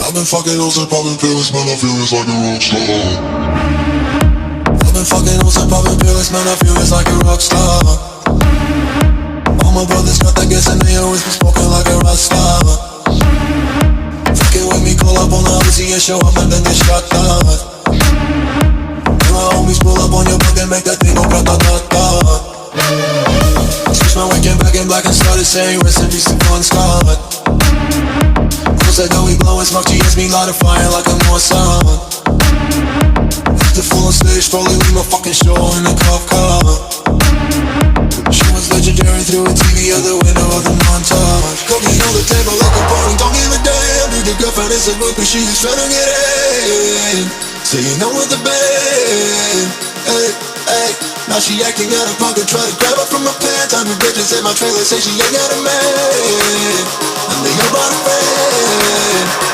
I've been fucking hoes and popping pills, man, I feel it's like a rock star. I've been fucking hoes and popping pills, man, I feel it's like a rock star. All my brothers got that gas and they always been smoking like a rock star. Fucking with me, call up on the Uzi and show up and then get shot down. And my homies pull up on your block and make that thing go grata-ta-ta. Switch my weekend back in black and started saying rest in peace to Bon Scott. Said that we blowin' smoke, she hits me light a fire like a Mossad. After full on stage, probably leave my fucking show in a cop car. She was legendary through a TV out the window of the montage. Cooking on the table like a party, don't give a damn. Dude, your girlfriend is a groupie, she just tryna get in. Saying I'm with the band, hey, hey. Now she acting out of pocket, try to grab her from my pants. I'm a bitches in my trailer, say she ain't got a man, and they all brought a friend.